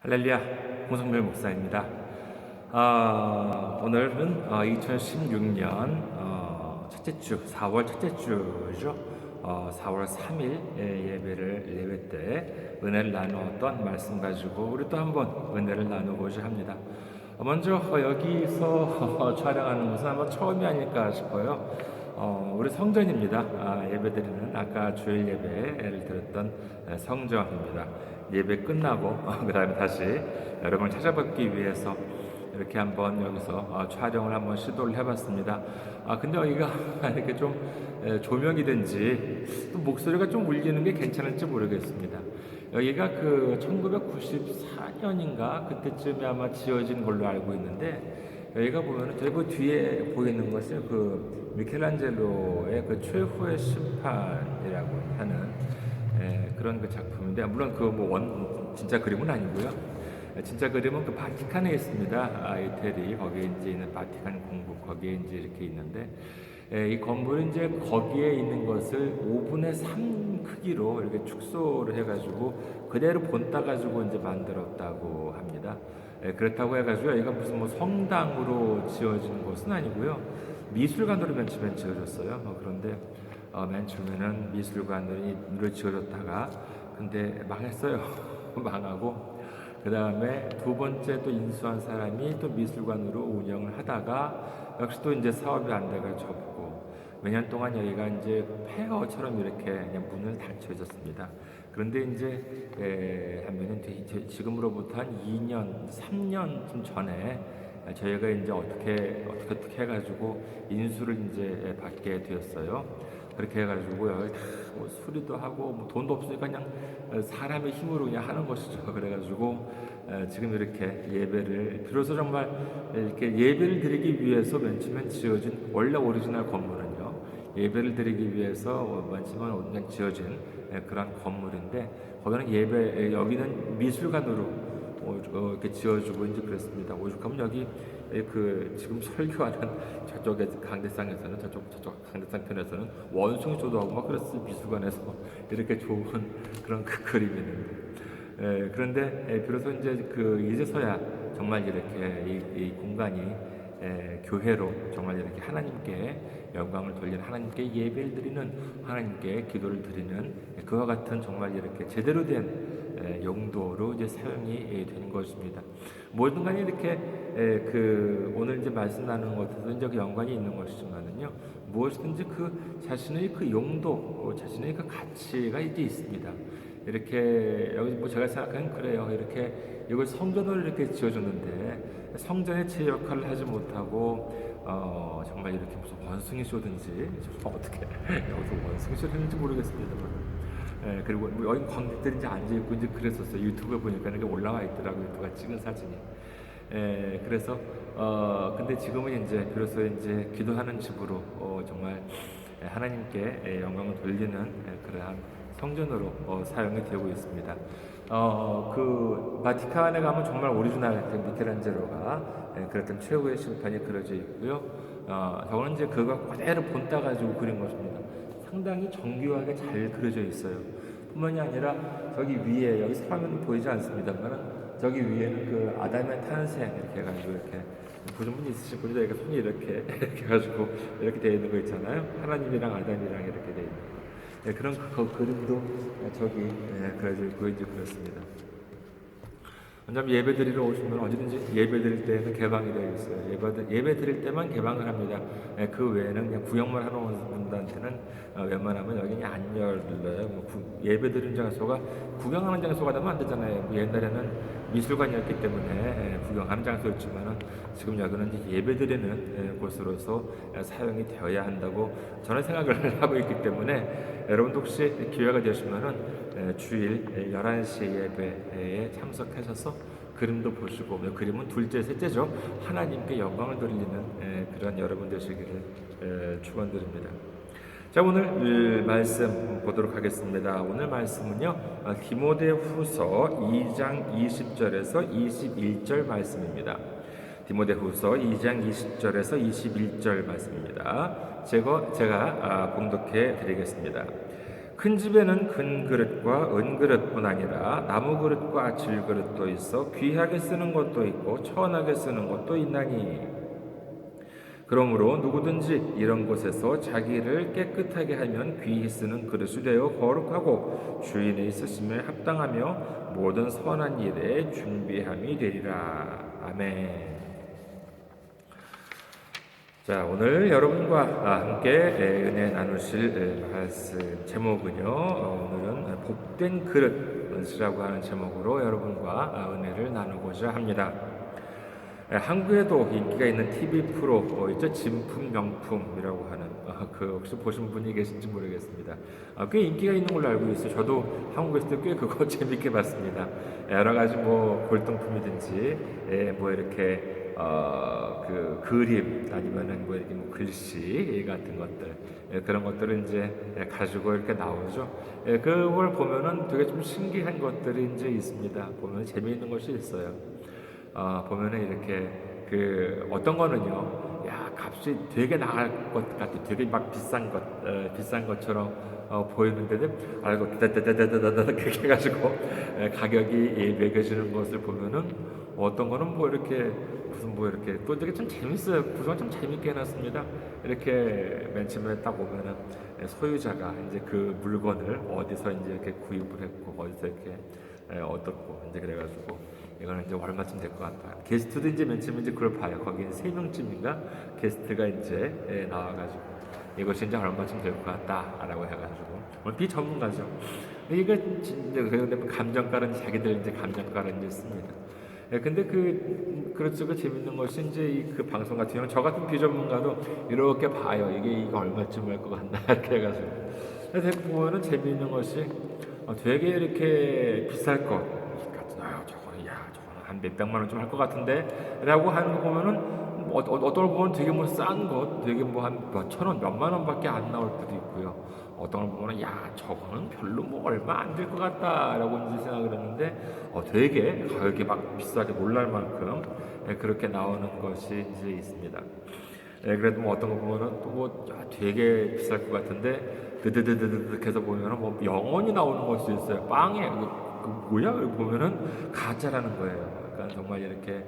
할렐루야, 홍성별 목사입니다. 오늘은 2016년 첫째 주, 4월 첫째 주죠. 4월 3일 예배 때 은혜를 나누었던 말씀 가지고 우리 또 한번 은혜를 나누고자 합니다. 먼저 여기서 촬영하는 것은 아마 처음이 아닐까 싶어요. 우리 성전입니다. 예배드리는 아까 주일 예배를 드렸던 성전입니다. 예배 끝나고 그 다음에 다시 여러분을 찾아뵙기 위해서 이렇게 한번 여기서 촬영을 한번 시도를 해봤습니다. 근데 여기가 이렇게 좀 조명이든지 또 목소리가 좀 울리는 게 괜찮을지 모르겠습니다. 여기가 그 1994년인가 그때쯤에 아마 지어진 걸로 알고 있는데, 여기가 보면은 저희 그 뒤에 보이는 것이 그 미켈란젤로의 그 최후의 심판이라고 하는 그런 그 작품인데, 물론 그 뭐 진짜 그림은 아니고요. 진짜 그림은 그 바티칸에 있습니다. 이태리 거기에 이제 있는 바티칸 공국 거기에 이제 이렇게 있는데, 이 건물은 이제 거기에 있는 것을 5분의 3 크기로 이렇게 축소를 해가지고 그대로 본따 가지고 이제 만들었다고 합니다. 그렇다고 해가지고 여기가 무슨 뭐 성당으로 지어진 곳은 아니고요. 미술관으로 맨 처음에 지어졌어요. 그런데 맨 처음에는 미술관으로 지어졌다가 근데 망했어요. 망하고 그 다음에 두 번째 또 인수한 사람이 또 미술관으로 운영을 하다가 역시 또 이제 사업이 안 돼가 접고 몇 년 동안 여기가 이제 폐허처럼 이렇게 그냥 문을 닫혀졌습니다. 그런데 이제 한 몇 년 뒤, 지금으로부터 한 2년, 3년쯤 전에 저희가 이제 어떻게 해가지고 인수를 이제 받게 되었어요. 그렇게 해가지고 여기 다뭐 수리도 하고 뭐 돈도 없으니까 그냥 사람의 힘으로 그냥 하는 것이죠. 그래가지고 지금 이렇게 예배를 비로소 정말 이렇게 예배를 드리기 위해서 맨 처음에 지어진 원래 오리지널 건물은요. 예배를 드리기 위해서 맨 처음에 그냥 지어진 그런 건물인데, 거기는 여기는 미술관으로 이렇게 지어주고 이제 그랬습니다. 오죽하면 여기 그 지금 설교하는 저쪽에 강대상에서는 저쪽 강대상 편에서는 원숭이 조도하고 막 그랬어요. 미술관에서 이렇게 좋은 그런 그 그림이 있는데, 그런데 비로소 이제서야 정말 이렇게 이 공간이 교회로 정말 이렇게 하나님께 영광을 돌리는, 하나님께 예배를 드리는, 하나님께 기도를 드리는 그와 같은 정말 이렇게 제대로 된 용도로 이제 사용이 된 것입니다. 모든 간에 이렇게 그 오늘 이제 말씀 나누는 것에도 이제 그 연관이 있는 것이지만은요, 무엇이든지 그 자신의 그 용도, 자신의 그 가치가 이제 있습니다. 이렇게 여기 뭐 제가 생각하는 그래요. 이렇게 이걸 성전을 이렇게 지어줬는데 성전의 제 역할을 하지 못하고 정말 이렇게 무슨 원숭이 쇼든지 어떻게 여기서 원숭이 쇼를 했는지 모르겠습니다만. 그리고 뭐 여기 관객들이 이제 앉아있고 이제 그랬었어요. 유튜브에 보니까 이게 올라와 있더라고요. 누가 찍은 사진이. 그래서, 근데 지금은 이제, 비로소 이제 기도하는 집으로, 정말 하나님께 영광을 돌리는 그러한 성전으로 사용이 되고 있습니다. 그 바티칸에 가면 정말 오리지널 미켈란젤로가 그랬던 최후의 심판이 그려져 있고요. 저거는 이제 그거 그대로 본따 가지고 그린 것입니다. 상당히 정교하게 잘 그려져 있어요. 뿐만이 아니라 저기 위에, 여기 사람은 보이지 않습니다만 저기 위에는 그 아담의 탄생 이렇게 해가지고 이렇게 보신 분 있으실 분이다. 이렇게 손이 이렇게 해가지고 이렇게 되어 있는 거 있잖아요. 하나님이랑 아담이랑 이렇게 되어 있는 거. 그런 그 그림도 저기 그려져 있고 이제 그렇습니다. 왜냐하면 예배 드리러 오시면 언제든지 예배 드릴 때는 개방이 되어 있어요. 예배 드릴 때만 개방을 합니다. 그 외에는 그냥 구경만 하러 온 분들한테는 웬만하면 여기 안 열려요. 예배 드리는 장소가 구경하는 장소가 되면 안 되잖아요. 옛날에는 미술관이었기 때문에 구경하는 장소였지만은 지금 여기는 이제 예배 드리는 곳으로서 사용이 되어야 한다고 저는 생각을 하고 있기 때문에, 여러분도 혹시 기회가 되시면은 주일 11시 예배에 참석하셔서 그림도 보시고, 그림은 둘째, 셋째죠. 하나님께 영광을 돌리는 그런 여러분 되시기를 축원드립니다. 자, 오늘 말씀 보도록 하겠습니다. 오늘 말씀은요, 디모데후서 2장 20절에서 21절 말씀입니다. 디모데후서 2장 20절에서 21절 말씀입니다. 제가 봉독해 드리겠습니다. 큰 집에는 금 그릇과 은 그릇뿐 아니라 나무 그릇과 질 그릇도 있어 귀하게 쓰는 것도 있고 천하게 쓰는 것도 있나니 그러므로 누구든지 이런 곳에서 자기를 깨끗하게 하면 귀히 쓰는 그릇이 되어 거룩하고 주인의 있으심에 합당하며 모든 선한 일에 준비함이 되리라. 아멘. 자, 오늘 여러분과 함께 은혜 나누실 말씀 제목은요. 오늘은 복된 그릇이라고 하는 제목으로 여러분과 은혜를 나누고자 합니다. 한국에도 인기가 있는 TV 프로 있죠. 진품 명품이라고 하는 그 혹시 보신 분이 계신지 모르겠습니다. 꽤 인기가 있는 걸로 알고 있어요. 저도 한국에 있을 때 꽤 그거 재밌게 봤습니다. 여러 가지 뭐 골동품이든지 뭐 이렇게 그 그림 아니면은 뭐 이렇게 뭐 글씨 같은 것들 그런 것들을 이제 가지고 이렇게 나오죠. 그걸 보면은 되게 좀 신기한 것들이 이제 있습니다. 보면 재미있는 것이 있어요. 보면은 이렇게 그 어떤 거는요, 야 값이 되게 나갈 것 같아, 되게 막 비싼 것처럼 보이는데도 알고 다다다다다다 그렇게 해가지고 가격이 매겨지는 것을 보면은 어떤 거는 뭐 이렇게 무슨 뭐 이렇게 또 되게 좀 재밌어요. 구성을 좀 재밌게 해놨습니다. 이렇게 맨 처음에 딱 보면은 소유자가 이제 그 물건을 어디서 이제 이렇게 구입을 했고 어디서 이렇게 얻었고 이제 그래가지고 이거는 이제 얼마쯤 될 것 같다. 게스트도 이제 맨 처음에 이제 그걸 봐요. 거기는 3명쯤인가 게스트가 이제 나와가지고 이것이 이제 얼마쯤 될 것 같다라고 해가지고 오늘 비전문가죠. 이게 이제 그런데 감정가는 자기들 이제 감정가를 이제 씁니다. 근데 그렇죠. 그 재밌는 것이 이제 그 방송 같은 경우는 저 같은 비전문가도 이렇게 봐요. 이거 얼마쯤 할 것 같나 이렇게 해가지고. 근데 보면은 재밌는 것이 되게 이렇게 비쌀 것 같아요. 저거는 한 몇백만 원 좀 할 것 같은데 라고 하는 거 보면은 어떤 걸 보면 되게 뭐 싼 것, 되게 뭐 한 몇천 원, 몇만 원밖에 안 나올 때도 있고요. 어떤 걸 보면 저거는 별로 뭐 얼마 안 될 것 같다라고 이제 생각을 했는데 되게 가격이 막 비싸게 놀랄 만큼 그렇게 나오는 것이 이제 있습니다. 그래도 뭐 어떤 거 보면은 또 뭐 되게 비쌀 것 같은데 드드드드드 해서 보면은 뭐 영원히 나오는 것도 있어요. 빵에 뭐야? 보면은 가짜라는 거예요. 그러니까 정말 이렇게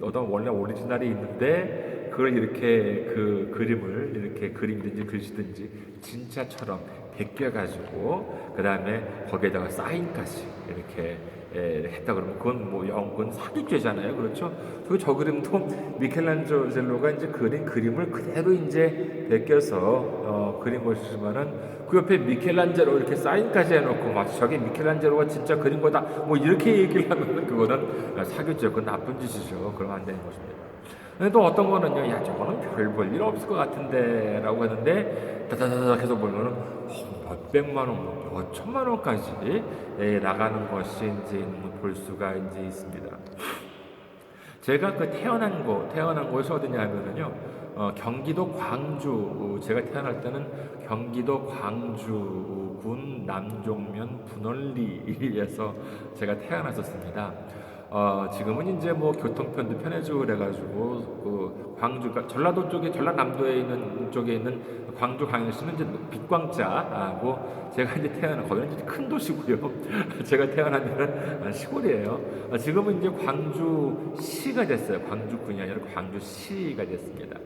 어떤 원래 오리지널이 있는데 그걸 이렇게 그 그림을 이렇게 그림이든지 글씨든지 진짜처럼 베껴가지고 그 다음에 거기에다가 사인까지 이렇게 했다 그러면 그건 사기죄잖아요, 그렇죠? 저 그림도 미켈란젤로가 이제 그린 그림을 그대로 이제 베껴서 그린 것이지만은 그 옆에 미켈란젤로 이렇게 사인까지 해놓고 마치 저게 미켈란젤로가 진짜 그린 거다 뭐 이렇게 얘기를 하면 그거는 사기죄, 그건 나쁜 짓이죠. 그러면 안 되는 것입니다. 근데 또 어떤 거는요, 저거는 별 볼 일 없을 것 같은데 라고 했는데 다다다닥 해서 보면은 몇백만 원, 몇 천만 원까지 나가는 것이 이제 볼 수가 이제 있습니다. 제가 태어난 곳이 어디냐면은요, 경기도 광주, 제가 태어날 때는 경기도 광주군 남종면 분원리에서 제가 태어났었습니다. 지금은 이제 뭐 교통편도 편해지고 그래가지고 광주가 전라도 쪽에 전라남도에 있는 쪽에 있는 광주 광역시는 이제 빛광자고 제가 이제 태어난 거기는 이제 큰 도시고요. 제가 태어난 데는 시골이에요. 지금은 이제 광주시가 됐어요. 광주군이 아니라 광주시가 됐습니다.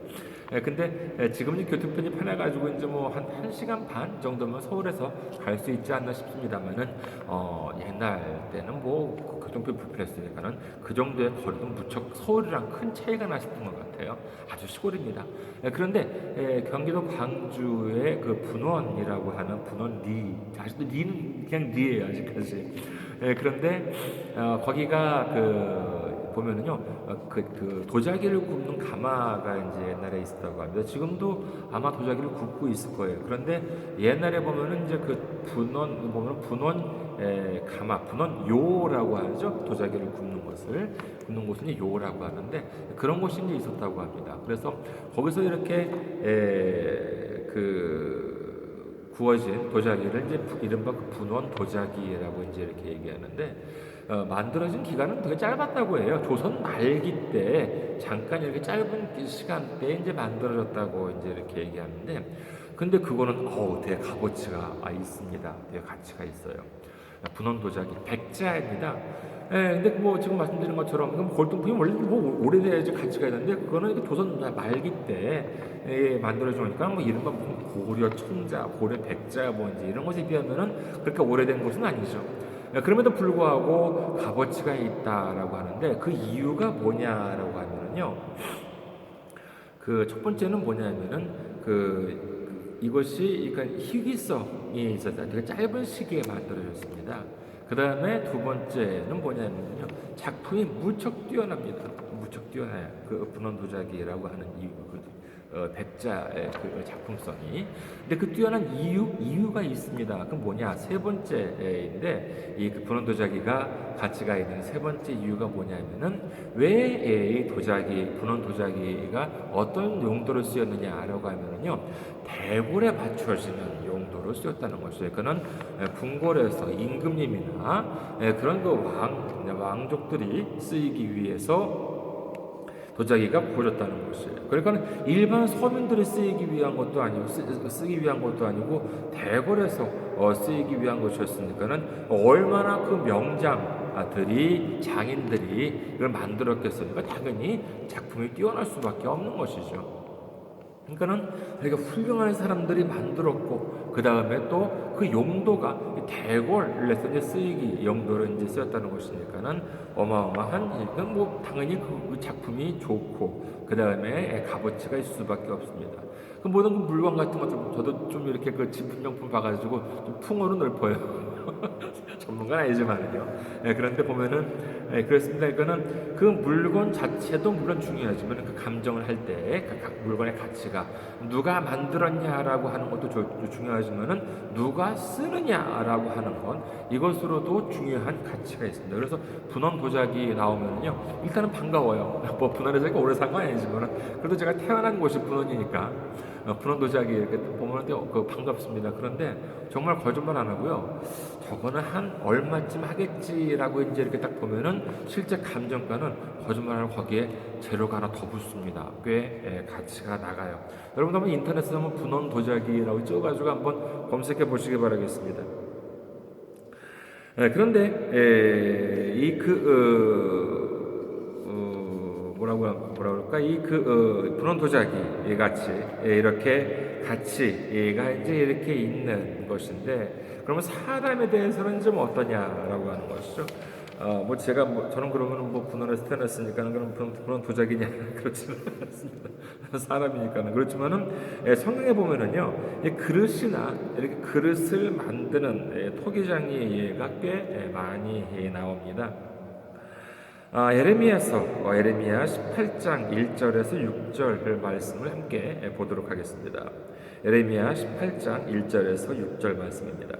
근데 지금 이제 교통편이 편해가지고 이제 뭐 한 1시간 반 정도면 서울에서 갈 수 있지 않나 싶습니다만은 옛날 때는 뭐 교통편 불편했으니까는 그 정도의 거리도 무척 서울이랑 큰 차이가 나셨던 것 같아요. 아주 시골입니다. 그런데 경기도 광주의 그 분원이라고 하는 분원리, 아직도 리는 그냥 리예요 아직까지. 그런데 거기가 보면은요, 그 도자기를 굽는 가마가 이제 옛날에 있었다고 합니다. 지금도 아마 도자기를 굽고 있을 거예요. 그런데 옛날에 보면은 이제 분원 가마, 분원요라고 하죠. 도자기를 굽는 곳은 요라고 하는데 그런 곳이 이제 있었다고 합니다. 그래서 거기서 이렇게 구워진 도자기를 이제 이른바 분원 도자기라고 이제 이렇게 얘기하는데 만들어진 기간은 되게 짧았다고 해요. 조선 말기 때 잠깐 이렇게 짧은 시간대에 이제 만들어졌다고 이제 이렇게 얘기하는데 근데 그거는 되게 값어치가 있습니다. 되게 가치가 있어요. 분원 도자기 백자입니다. 근데 뭐 지금 말씀드린 것처럼 그럼 골동품이 원래 뭐 오래돼야지 가치가 있는데 그거는 이렇게 조선 말기 때 만들어지니까 뭐 이른바 고려 청자, 고려 백자 뭔지 이런 것에 비하면은 그렇게 오래된 것은 아니죠. 그럼에도 불구하고 값어치가 있다라고 하는데 그 이유가 뭐냐라고 하면은요. 그 첫 번째는 뭐냐면은 이것이 그러니까 희귀성이 있어서 되게 짧은 시기에 만들어졌습니다. 그 다음에 두 번째는 뭐냐면요. 작품이 무척 뛰어납니다. 무척 뛰어나요. 그 분원 도자기라고 하는 이유, 백자의 그 작품성이. 근데 그 뛰어난 이유가 있습니다. 그럼 뭐냐? 세 번째인데, 이 분원 도자기가 가치가 있는 세 번째 이유가 뭐냐면은, 왜 이 분원 도자기가 어떤 용도로 쓰였느냐라고 하면은요, 대궐에 맞춰지는 용도로 쓰였다는 것이죠. 그는 궁궐에서 임금님이나 그런 왕족들이 쓰이기 위해서 도자기가 보여졌다는 것이에요. 그러니까 일반 서민들이 쓰기 위한 것도 아니고 대궐에서 쓰이기 위한 것이었으니까는 얼마나 그 장인들이 이걸 만들었겠습니까? 당연히 작품이 뛰어날 수밖에 없는 것이죠. 그러니까는 되게 훌륭한 사람들이 만들었고 그 다음에 또 그 용도가 대궐에서 이제 쓰이기 용도로 이제 쓰였다는 것이니까는 어마어마한 뭐 당연히 그 작품이 좋고 그 다음에 값어치가 있을 수밖에 없습니다. 그 모든 그 물건 같은 것들 저도 좀 이렇게 그 진품명품 봐가지고 좀 풍어로 넓어요. 전문가는 아니지만은요. 그런데 보면은 그렇습니다. 이거는 그 물건 자체도 물론 중요하지만 그 감정을 할 때 각 물건의 가치가 누가 만들었냐라고 하는 것도 중요하지만은 누가 쓰느냐라고 하는 건 이것으로도 중요한 가치가 있습니다. 그래서 분원 도자기 나오면요 일단은 반가워요. 뭐 분원에서 제가 오래 산 건 아니지만 그래도 제가 태어난 곳이 분원이니까 분원 도자기 이렇게 보면 반갑습니다. 그런데 정말 거짓말 안 하고요. 저거는 한 얼마쯤 하겠지라고 이제 이렇게 딱 보면은 실제 감정가는 거짓말하고 거기에 재료가 하나 더 붙습니다. 꽤 가치가 나가요. 여러분 한번 인터넷에 한번 분원 도자기라고 찍어가지고 한번 검색해 보시기 바라겠습니다. 그런데 뭐라고 그럴까 분원 도자기 같이 이렇게 가치가 이제 이렇게 있는 것인데 그러면 사람에 대해서는 좀 어떠냐라고 하는 것이죠. 저는 그러면 분원에서 태어났으니까는 그럼 분원 도자기냐 그렇지는 않습니다. 사람이니까는 그렇지만은 성경에 보면은요 그릇이나 이렇게 그릇을 만드는 토기장이가 꽤 많이 나옵니다. 예레미야 18장 1절에서 6절 말씀을 함께 보도록 하겠습니다. 예레미야 18장 1절에서 6절 말씀입니다.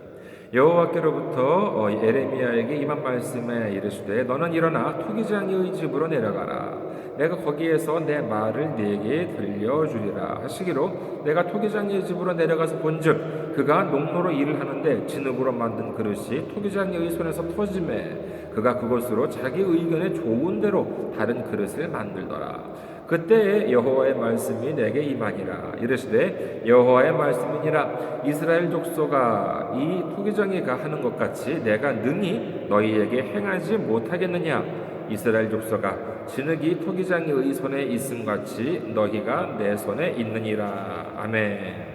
여호와께로부터 예레미야에게 임한 말씀에 이르시되 너는 일어나 토기장이의 집으로 내려가라. 내가 거기에서 내 말을 네게 들려주리라 하시기로 내가 토기장이의 집으로 내려가서 본즉 그가 농로로 일을 하는데 진흙으로 만든 그릇이 토기장이의 손에서 터지매 그가 그것으로 자기 의견에 좋은 대로 다른 그릇을 만들더라. 그때에 여호와의 말씀이 내게 임하니라. 이르시되 여호와의 말씀이니라. 이스라엘 족속아 이 토기장이가 하는 것 같이 내가 능히 너희에게 행하지 못하겠느냐. 이스라엘 족속아 진흙이 토기장이의 손에 있음 같이 너희가 내 손에 있느니라. 아멘.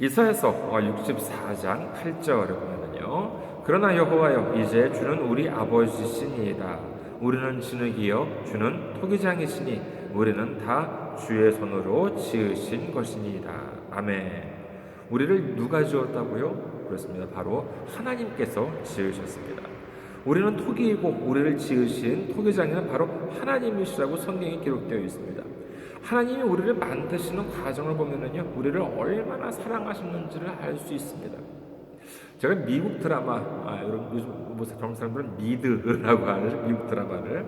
이사야서 64장 8절에 보면요. 그러나 여호와여 이제 주는 우리 아버지시니이다. 우리는 진흙이요 주는 토기장이시니 우리는 다 주의 손으로 지으신 것이니이다. 아멘. 우리를 누가 지었다고요? 그렇습니다. 바로 하나님께서 지으셨습니다. 우리는 토기이고 우리를 지으신 토기장이는 바로 하나님이시라고 성경에 기록되어 있습니다. 하나님이 우리를 만드시는 과정을 보면은요, 우리를 얼마나 사랑하셨는지를 알 수 있습니다. 제가 미국 드라마, 여러분 요즘 젊은 사람들은 미드라고 하는 미국 드라마를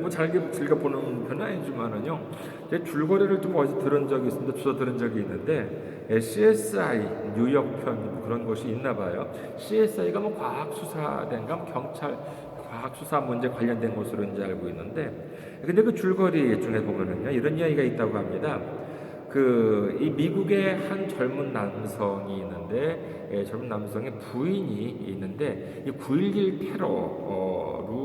잘 즐겨보는 편은 아니지만은요, 제 줄거리를 좀 어디서 들은 적이 있습니다. 주워 들은 적이 있는데, CSI 뉴욕편 그런 곳이 있나 봐요. CSI가 과학 수사된가 경찰 과학 수사 문제 관련된 것으로 이제 알고 있는데, 근데 그 줄거리 중에 보면은요, 이런 이야기가 있다고 합니다. 이 미국의 한 젊은 남성이 있는데, 젊은 남성의 부인이 있는데, 이 9.11 테러로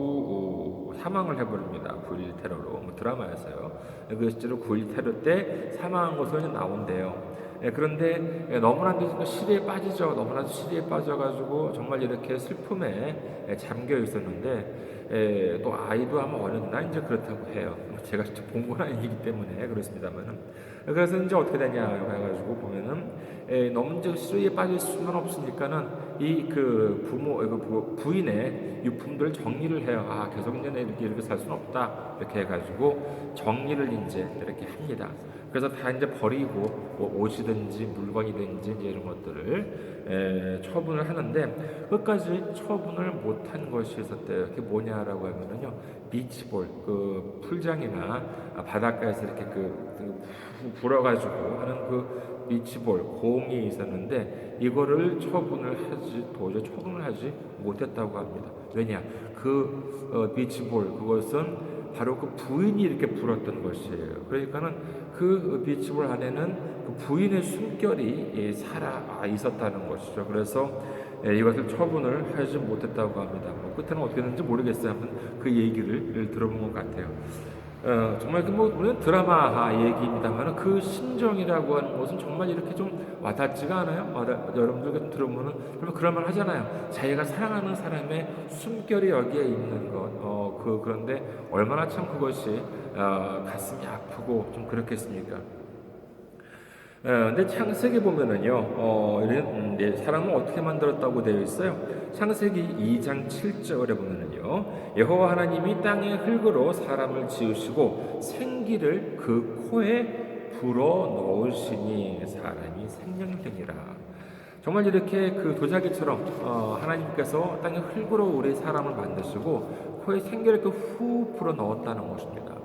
사망을 해버립니다. 9.11 테러로. 뭐 드라마였어요. 그 실제로 9.11 테러 때 사망한 것으로 나온대요. 그런데 너무나도 시리에 빠지죠. 너무나도 시리에 빠져가지고 정말 이렇게 슬픔에 잠겨 있었는데, 또 아이도 아마 어렸나 이제 그렇다고 해요. 제가 직접 본 건 아니기 때문에 그렇습니다만은. 그래서 이제 어떻게 되냐 해가지고 보면은, 너무 이제 시리에 빠질 수는 없으니까는 부인의 유품들 정리를 해요. 계속 이제 이렇게 살 수는 없다 이렇게 해가지고 정리를 이제 이렇게 합니다. 그래서 다 이제 버리고 옷이든지 물건이든지 이제 이런 것들을 처분을 하는데, 끝까지 처분을 못한 것이 있었대요. 그게 뭐냐라고 하면은요, 비치볼, 그 풀장이나 바닷가에서 이렇게 불어가지고 하는 그 비치볼 공이 있었는데, 이거를 도저히 처분을 하지 못했다고 합니다. 왜냐, 비치볼 그것은 바로 그 부인이 이렇게 불었던 것이에요. 그러니까는 그 비치볼 안에는 그 부인의 숨결이 살아 있었다는 것이죠. 그래서 이것을 처분을 하지 못했다고 합니다. 끝에는 어떻게 됐는지 모르겠어요. 한번 그 얘기를 들어본 것 같아요. 정말 물론 드라마 얘기입니다만, 그 심정이라고 하는 것은 정말 이렇게 좀 와닿지가 않아요? 여러분들 들어보면 그럴만 하잖아요. 자기가 사랑하는 사람의 숨결이 여기에 있는 것. 그런데 얼마나 참 그것이 가슴이 아프고 좀 그렇겠습니까? 근데 창세기 보면은요, 사람을 어떻게 만들었다고 되어 있어요? 창세기 2장 7절에 보면은요, 여호와 하나님이 땅의 흙으로 사람을 지으시고 생기를 그 코에 불어 넣으시니 사람이 생명이 되니라. 정말 이렇게 그 도자기처럼 하나님께서 땅의 흙으로 우리 사람을 만드시고 코에 생기를 후 불어 넣었다는 것입니다.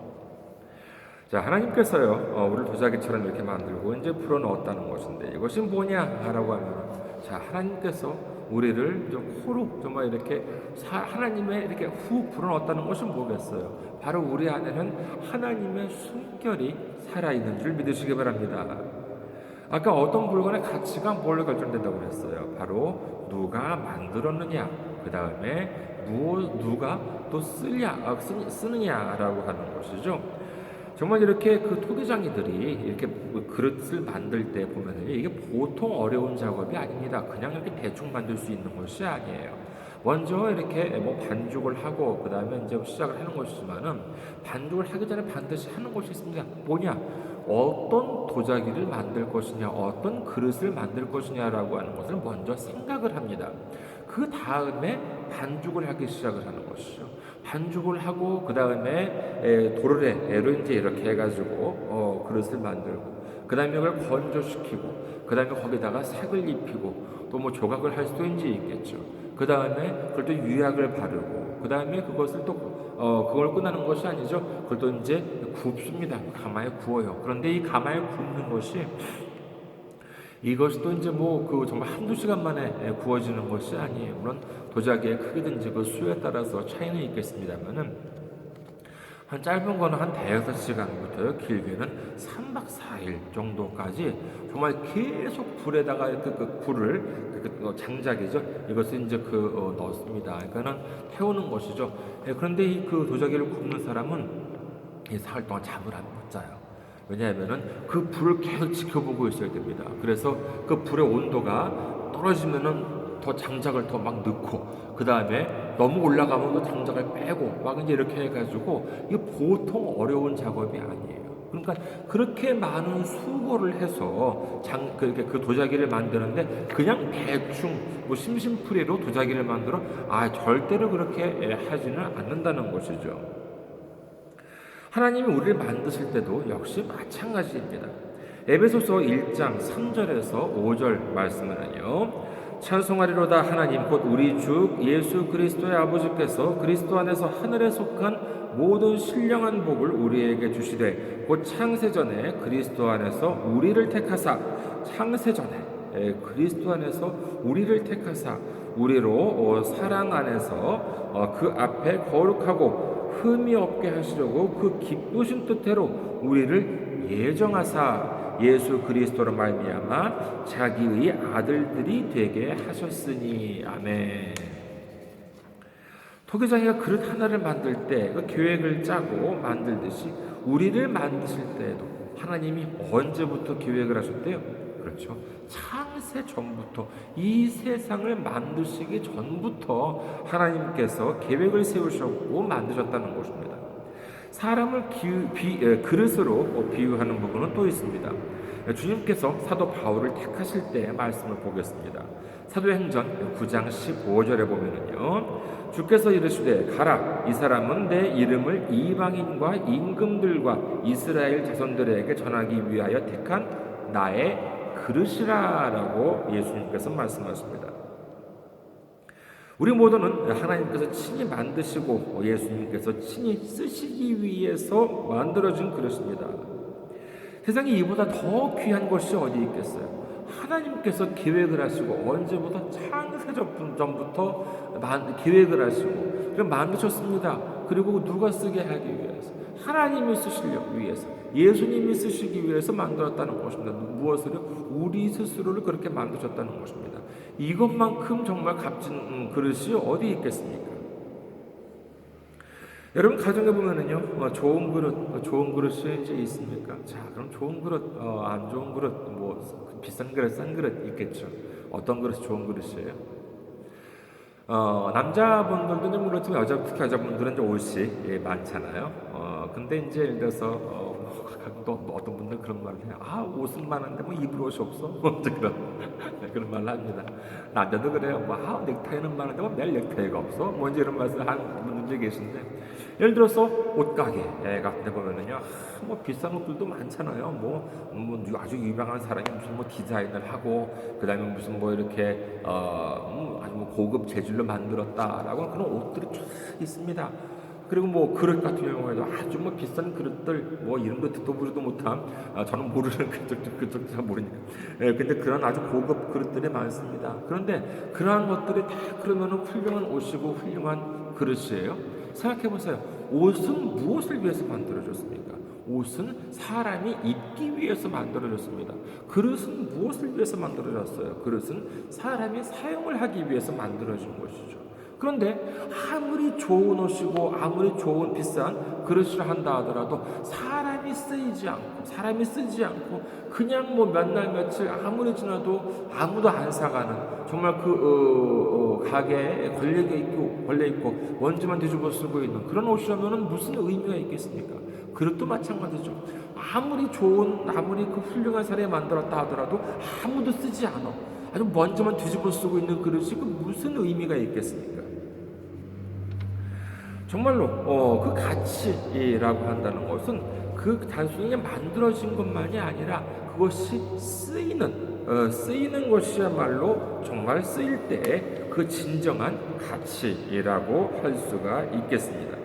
자, 하나님께서요, 우리를 도자기처럼 이렇게 만들고 이제 풀어 넣었다는 것인데, 이것이 뭐냐라고 하면, 자, 하나님께서 우리를 좀 코로 정말 이렇게 하나님의 이렇게 후 불어 넣었다는 것은 뭐겠어요? 바로 우리 안에는 하나님의 숨결이 살아있는 줄 믿으시기 바랍니다. 아까 어떤 물건의 가치가 뭘로 결정된다고 그랬어요? 바로 누가 만들었느냐, 그 다음에 누가 또 쓰느냐라고 하는 것이죠. 정말 이렇게 그 토기장이들이 이렇게 그릇을 만들 때 보면은 이게 보통 어려운 작업이 아닙니다. 그냥 이렇게 대충 만들 수 있는 것이 아니에요. 먼저 이렇게 반죽을 하고 그 다음에 이제 시작을 하는 것이지만은, 반죽을 하기 전에 반드시 하는 것이 있습니다. 뭐냐? 어떤 도자기를 만들 것이냐, 어떤 그릇을 만들 것이냐라고 하는 것을 먼저 생각을 합니다. 그 다음에 반죽을 하기 시작을 하는 것이죠. 반죽을 하고 그 다음에 도르래로 이제 이렇게 해가지고 그릇을 만들고, 그 다음에 이걸 건조시키고, 그 다음에 거기다가 색을 입히고, 또 뭐 조각을 할 수도 이제 있겠죠. 그 다음에 그걸 또 유약을 바르고, 그 다음에 그것을 또 그걸 끝나는 것이 아니죠. 그걸 또 이제 굽습니다. 가마에 구워요. 그런데 이 가마에 굽는 것이, 이것이 또 이제 정말 한두 시간 만에 구워지는 것이 아니에요. 물론 도자기의 크기든지 그 수에 따라서 차이는 있겠습니다만은, 한 짧은 거는 한 5시간부터요, 길게는 3박 4일 정도까지 정말 계속 불에다가 불을, 장작이죠. 이것을 이제 넣습니다. 그러니까는 태우는 것이죠. 그런데 그 도자기를 굽는 사람은 이 사흘 동안 잠을 못 자요. 왜냐하면은 그 불을 계속 지켜보고 있어야 됩니다. 그래서 그 불의 온도가 떨어지면은 더 장작을 더 막 넣고, 그 다음에 너무 올라가면 또 장작을 빼고 막 이제 이렇게 해가지고, 이게 보통 어려운 작업이 아니에요. 그러니까 그렇게 많은 수고를 해서 그 도자기를 만드는데, 그냥 대충 심심풀이로 도자기를 만들어 절대로 그렇게 하지는 않는다는 것이죠. 하나님이 우리를 만드실 때도 역시 마찬가지입니다. 에베소서 1장 3절에서 5절 말씀은요, 찬송하리로다 하나님 곧 우리 주 예수 그리스도의 아버지께서 그리스도 안에서 하늘에 속한 모든 신령한 복을 우리에게 주시되, 곧 창세전에 그리스도 안에서 우리를 택하사, 창세전에 그리스도 안에서 우리를 택하사 우리로 사랑 안에서 그 앞에 거룩하고 흠이 없게 하시려고 그 기쁘신 뜻대로 우리를 예정하사 예수 그리스도로 말미암아 자기의 아들들이 되게 하셨으니. 아멘. 토기장이가 그릇 하나를 만들 때 그 계획을 짜고 만들듯이 우리를 만드실 때에도 하나님이 언제부터 계획을 하셨대요? 그렇죠. 창세 전부터, 이 세상을 만드시기 전부터 하나님께서 계획을 세우셨고 만드셨다는 것입니다. 사람을 그릇으로 비유하는 부분은 또 있습니다. 주님께서 사도 바울을 택하실 때의 말씀을 보겠습니다. 사도행전 9장 15절에 보면은요, 주께서 이르시되 가라, 이 사람은 내 이름을 이방인과 임금들과 이스라엘 자손들에게 전하기 위하여 택한 나의 그릇이라라고 예수님께서 말씀하십니다. 우리 모두는 하나님께서 친히 만드시고 예수님께서 친히 쓰시기 위해서 만들어진 그릇입니다. 세상에 이보다 더 귀한 것이 어디 있겠어요? 하나님께서 계획을 하시고 언제보다 창세 전부터 계획을 하시고 그럼 만드셨습니다. 그리고 누가 쓰게 하기 위해서? 하나님이 쓰시려고 위해서, 예수님이 쓰시기 위해서 만들었다는 것입니다. 무엇을요? 우리 스스로를 그렇게 만드셨다는 것입니다. 이것만큼 정말 값진 그릇이 어디 있겠습니까? 여러분 가정에 보면은요, 좋은 그릇이 이제 있습니까? 자, 그럼 좋은 그릇, 안 좋은 그릇, 뭐 비싼 그릇, 싼 그릇 있겠죠. 어떤 그릇이 좋은 그릇이에요? 남자분들도 좀 그렇지만 특히 여자분들은 이제 옷이 많잖아요. 근데 이제 예를 들어서 또 어떤 분들 그런 말을 해요. 아, 옷은 많은데 뭐 입을 옷이 없어? 그런 말을 합니다. 남자도 그래요. 뭐 넥타이는 많은데 뭐 매일 넥타이가 없어? 뭐 이제 이런 말을 하는 분들이 계신데, 예를 들어서 옷가게 같은 데 보면은요, 뭐 비싼 옷들도 많잖아요. 뭐 아주 유명한 사람이 무슨 뭐 디자인을 하고, 그 다음에 무슨 뭐 이렇게 아주 뭐 고급 재질로 만들었다라고 그런 옷들이 쫙 있습니다. 그리고 뭐 그릇 같은 경우에도 아주 뭐 비싼 그릇들, 뭐 이름도 듣도 보지도 못한, 저는 모르는 그쪽 잘 모르니까. 근데 그런 아주 고급 그릇들이 많습니다. 그런데 그러한 것들이 다 그러면은 훌륭한 옷이고 훌륭한 그릇이에요. 생각해 보세요. 옷은 무엇을 위해서 만들어졌습니까? 옷은 사람이 입기 위해서 만들어졌습니다. 그릇은 무엇을 위해서 만들어졌어요? 그릇은 사람이 사용을 하기 위해서 만들어진 것이죠. 그런데 아무리 좋은 옷이고 아무리 좋은 비싼 그릇이라 한다 하더라도 사람이 쓰지 않고 그냥 뭐 몇 날 며칠 아무리 지나도 아무도 안 사가는, 정말 가게에 걸려 있고 먼지만 뒤집어 쓰고 있는 그런 옷이라면 무슨 의미가 있겠습니까? 그릇도 마찬가지죠. 아무리 그 훌륭한 사람이 만들었다 하더라도 아무도 쓰지 않아. 아주 먼지만 뒤집어 쓰고 있는 그릇이 무슨 의미가 있겠습니까? 정말로 그 가치라고 한다는 것은 그 단순히 만들어진 것만이 아니라 그것이 쓰이는 것이야말로 정말 쓰일 때 그 진정한 가치라고 할 수가 있겠습니다.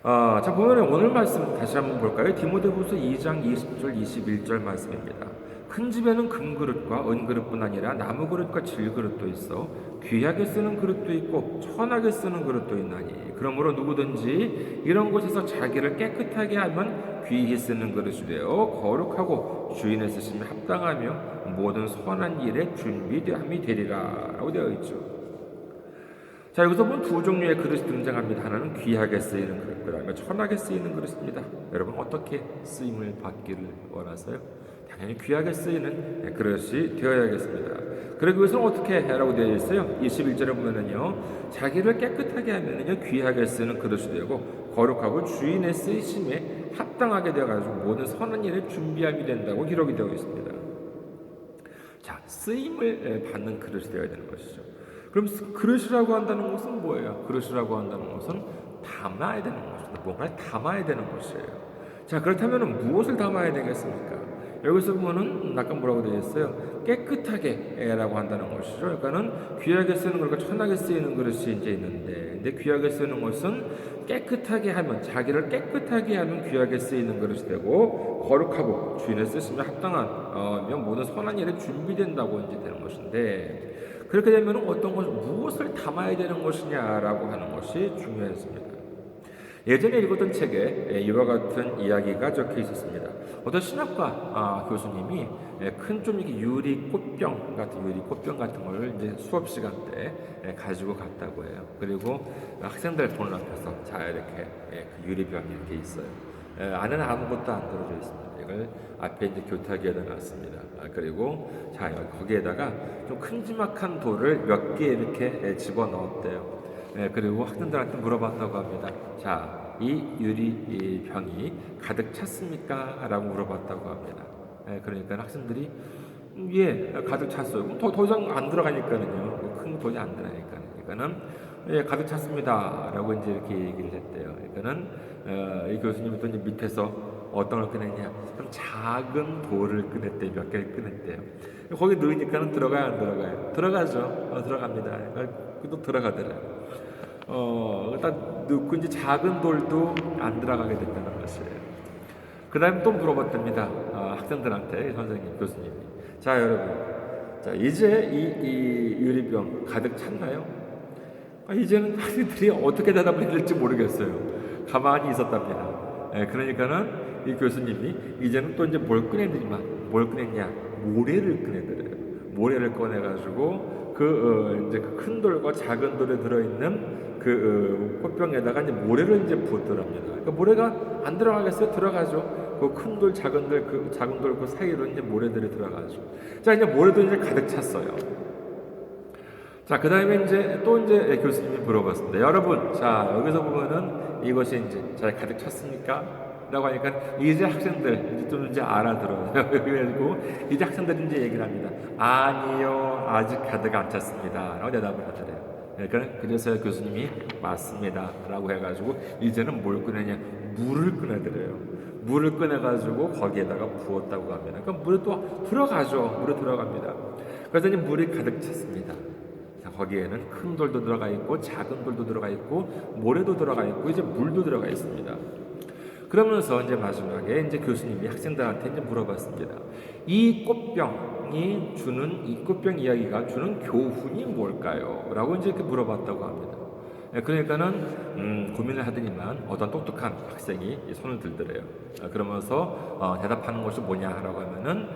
자, 보면 오늘 말씀 다시 한번 볼까요? 디모데후서 2장 20절 21절 말씀입니다. 큰 집에는 금그릇과 은그릇뿐 아니라 나무그릇과 질그릇도 있어 귀하게 쓰는 그릇도 있고 천하게 쓰는 그릇도 있나니, 그러므로 누구든지 이런 곳에서 자기를 깨끗하게 하면 귀히 쓰는 그릇이 되어 거룩하고 주인의 쓰심에 합당하며 모든 선한 일에 준비함이 되리라 라고 되어 있죠. 자, 여기서 보면 두 종류의 그릇이 등장합니다. 하나는 귀하게 쓰이는 그릇, 그 다음에 천하게 쓰이는 그릇입니다. 여러분 어떻게 쓰임을 받기를 원하세요? 당연히 귀하게 쓰이는 그릇이 되어야겠습니다. 그리고 이것은 어떻게 하라고 되어 있어요? 21절에 보면은요, 자기를 깨끗하게 하면은요 귀하게 쓰는 그릇이 되고 거룩하고 주인의 쓰이심에 합당하게 되어가지고 모든 선한 일에 준비함이 된다고 기록이 되어 있습니다. 자, 쓰임을 받는 그릇이 되어야 되는 것이죠. 그럼 그릇이라고 한다는 것은 뭐예요? 그릇이라고 한다는 것은 담아야 되는 것입니다. 뭔가를 담아야 되는 것이에요. 자, 그렇다면 무엇을 담아야 되겠습니까? 여기서 보면은 아까 뭐라고 되어 있어요? 깨끗하게라고 한다는 것이죠. 그러니까는 귀하게 쓰는 것과 천하게 쓰이는 그릇이 이제 있는데, 근데 귀하게 쓰는 것은 깨끗하게 하면, 자기를 깨끗하게 하면 귀하게 쓰이는 그릇이 되고, 거룩하고 주인의 쓰심에 합당한 모든 선한 일에 준비된다고 이제 되는 것인데, 그렇게 되면 무엇을 담아야 되는 것이냐라고 하는 것이 중요해집니다. 예전에 읽었던 책에 이와 같은 이야기가 적혀 있었습니다. 어떤 신학과 교수님이 큰 좀 이렇게 유리 꽃병 같은 걸 이제 수업 시간 때 가지고 갔다고 해요. 그리고 학생들 보는 앞에서 자 이렇게 그 유리병이 이렇게 있어요. 안에는 아무것도 안 들어져 있습니다. 이걸 앞에 이제 교탁위에다 놨습니다. 그리고 자 거기에다가 좀 큼지막한 돌을 몇 개 이렇게 집어 넣었대요. 그리고 학생들한테 물어봤다고 합니다. 자, 이 유리 병이 가득 찼습니까? 라고 물어봤다고 합니다. 그러니까 학생들이 예, 가득 찼어요. 그럼 더 이상 안 들어가니까는요. 큰 돈이 안 들어가니까. 그러니까는 예, 가득 찼습니다. 라고 이제 이렇게 얘기를 했대요. 그러니까는 이 교수님이 또 이제 밑에서 어떤 걸 꺼냈냐? 좀 작은 돌을 꺼냈대요. 몇 개를 꺼냈대요. 거기 넣으니까는 들어가요, 안 들어가요? 들어가죠. 들어갑니다. 또 들어가더라고요. 딱 넣고 이제 작은 돌도 안 들어가게 됐다는 것이에요. 그 다음에 또 물어봤답니다. 학생들한테 선생님, 교수님이. 자, 여러분. 자, 이제 이 유리병 가득 찼나요? 이제는 학생들이 어떻게 대답을 해야 될지 모르겠어요. 가만히 있었답니다. 그러니까는 이 교수님이 이제는 또 이제 뭘 꺼냈냐? 모래를 꺼내더래요. 모래를 꺼내가지고 이제 그 큰 돌과 작은 돌에 들어있는 꽃병에다가 이제 모래를 이제 붓더랍니다. 그러니까 모래가 안 들어가겠어요? 들어가죠. 그 큰 돌, 작은 돌 그 사이로 이제 모래들이 들어가죠. 자, 이제 모래도 이제 가득 찼어요. 자, 그 다음에 이제 교수님이 물어봤습니다. 여러분, 자, 여기서 보면은 이것이 이제 잘 가득 찼습니까? 라고 하니까 이제 학생들 좀 이제 알아들어요. 그래가지고 이제 학생들이 이제 얘기를 합니다. 아니요, 아직 가득 안 찼습니다. 라고 대답을 하더래요. 그러니까 그래서 교수님이 맞습니다. 라고 해가지고 이제는 뭘 꺼내냐? 물을 꺼내더래요. 물을 꺼내가지고 거기에다가 부었다고 합니다. 그러니까 물이 또 들어가죠. 물이 들어갑니다. 그래서 이제 물이 가득 찼습니다. 거기에는 큰 돌도 들어가 있고 작은 돌도 들어가 있고 모래도 들어가 있고 이제 물도 들어가 있습니다. 그러면서 이제 마지막에 이제 교수님이 학생들한테 이제 물어봤습니다. 이 꽃병 이야기가 주는 교훈이 뭘까요? 라고 이제 이렇게 물어봤다고 합니다. 그러니까는 고민을 하더니만 어떤 똑똑한 학생이 손을 들더래요. 그러면서 대답하는 것이 뭐냐라고 하면은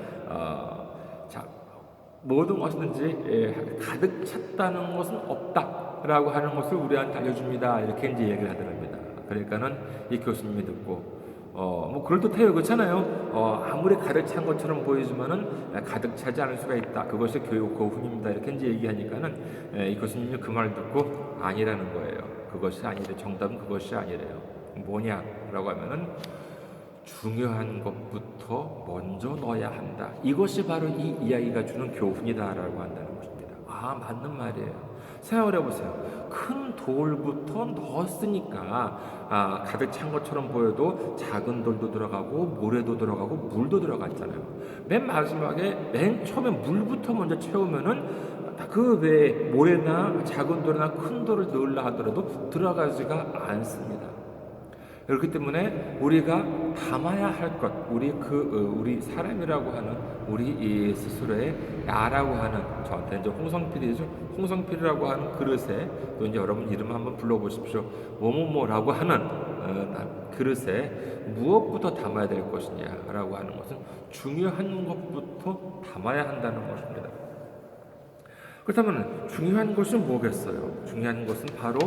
자, 모든 것이든지 가득 찼다는 것은 없다라고 하는 것을 우리한테 알려줍니다. 이렇게 이제 얘기를 하더랍니다. 그러니까는 이 교수님이 듣고 뭐 그럴듯해요. 그렇잖아요. 아무리 가득 찬 것처럼 보이지만은 가득 차지 않을 수가 있다. 그것이 교훈입니다. 이렇게 이제 얘기하니까는 이 교수님이 그 말을 듣고 아니라는 거예요. 그것이 아니래. 정답은 그것이 아니래요. 뭐냐라고 하면은 중요한 것부터 먼저 넣어야 한다. 이것이 바로 이 이야기가 주는 교훈이다라고 한다는 것입니다. 맞는 말이에요. 생각을 해보세요. 큰 돌부터 넣었으니까 가득 찬 것처럼 보여도 작은 돌도 들어가고 모래도 들어가고 물도 들어갔잖아요. 맨 마지막에 맨 처음에 물부터 먼저 채우면은 그 외에 모래나 작은 돌이나 큰 돌을 넣으려 하더라도 들어가지가 않습니다. 그렇기 때문에 우리가 담아야 할 것, 우리 사람이라고 하는 우리 스스로의 나라고 하는 저한테 이제 홍성필이죠. 홍성필이라고 하는 그릇에 또 이제 여러분 이름 한번 불러보십시오. 뭐뭐뭐라고 하는 그릇에 무엇부터 담아야 될 것이냐라고 하는 것은 중요한 것부터 담아야 한다는 것입니다. 그렇다면 중요한 것은 뭐겠어요? 중요한 것은 바로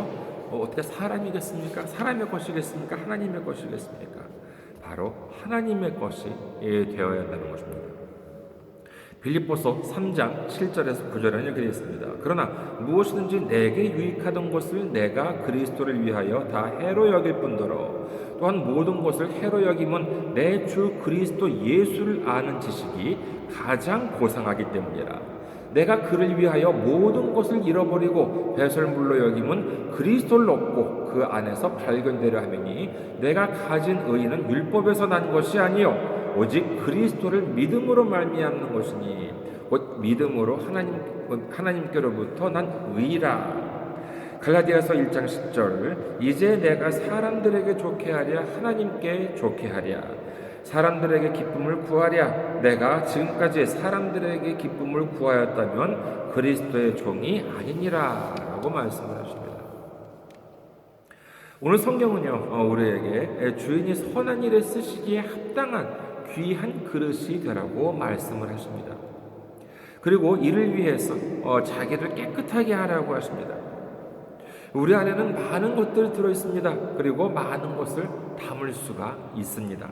어떻게 사람이겠습니까? 사람의 것이겠습니까? 하나님의 것이겠습니까? 바로 하나님의 것이 되어야 한다는 것입니다. 빌립보서 3장 7절에서 9절에는 이렇게 있습니다. 그러나 무엇이든지 내게 유익하던 것을 내가 그리스도를 위하여 다 해로 여길 뿐더러 또한 모든 것을 해로 여김은 내 주 그리스도 예수를 아는 지식이 가장 고상하기 때문이라. 내가 그를 위하여 모든 것을 잃어버리고 배설물로 여김은 그리스도를 얻고 그 안에서 발견되려 하매니 내가 가진 의는 율법에서 난 것이 아니요 오직 그리스도를 믿음으로 말미암는 것이니 곧 믿음으로 하나님께로부터 난 의라. 갈라디아서 1장 10절 이제 내가 사람들에게 좋게 하랴 하나님께 좋게 하랴 사람들에게 기쁨을 구하랴. 내가 지금까지 사람들에게 기쁨을 구하였다면 그리스도의 종이 아니니라 라고 말씀을 하십니다. 오늘 성경은요, 우리에게 주인이 선한 일에 쓰시기에 합당한 귀한 그릇이 되라고 말씀을 하십니다. 그리고 이를 위해서 자기를 깨끗하게 하라고 하십니다. 우리 안에는 많은 것들이 들어 있습니다. 그리고 많은 것을 담을 수가 있습니다.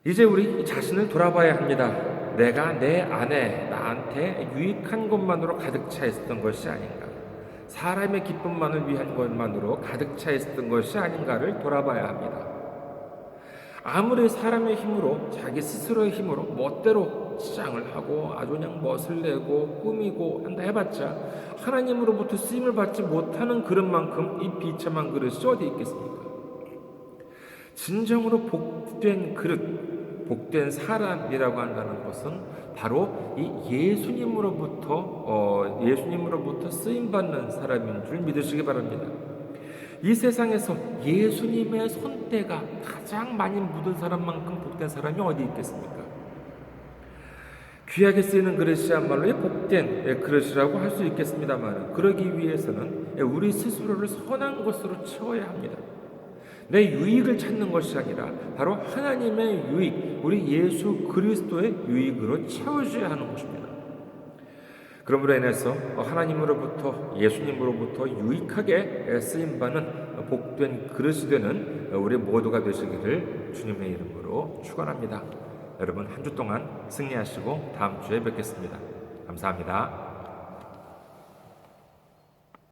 이제 우리 자신을 돌아봐야 합니다. 내가 내 안에 나한테 유익한 것만으로 가득 차 있었던 것이 아닌가? 사람의 기쁨만을 위한 것만으로 가득 차 있었던 것이 아닌가를 돌아봐야 합니다. 아무리 사람의 힘으로, 자기 스스로의 힘으로 멋대로 치장을 하고 아주 그냥 멋을 내고 꾸미고 한다 해봤자 하나님으로부터 쓰임을 받지 못하는 그릇만큼 이 비참한 그릇이 어디 있겠습니까? 진정으로 복된 그릇, 복된 사람이라고 한다는 것은 바로 이 예수님으로부터 쓰임받는 사람인 줄 믿으시기 바랍니다. 이 세상에서 예수님의 손때가 가장 많이 묻은 사람만큼 복된 사람이 어디 있겠습니까? 귀하게 쓰이는 그릇이야말로 복된 그릇이라고 할 수 있겠습니다만, 그러기 위해서는 우리 스스로를 선한 것으로 채워야 합니다. 내 유익을 찾는 것이 아니라 바로 하나님의 유익, 우리 예수 그리스도의 유익으로 채워줘야 하는 것입니다. 그러므로 인해서 하나님으로부터, 예수님으로부터 유익하게 쓰임받는 복된 그릇이 되는 우리 모두가 되시기를 주님의 이름으로 축원합니다. 여러분 한 주 동안 승리하시고 다음 주에 뵙겠습니다. 감사합니다.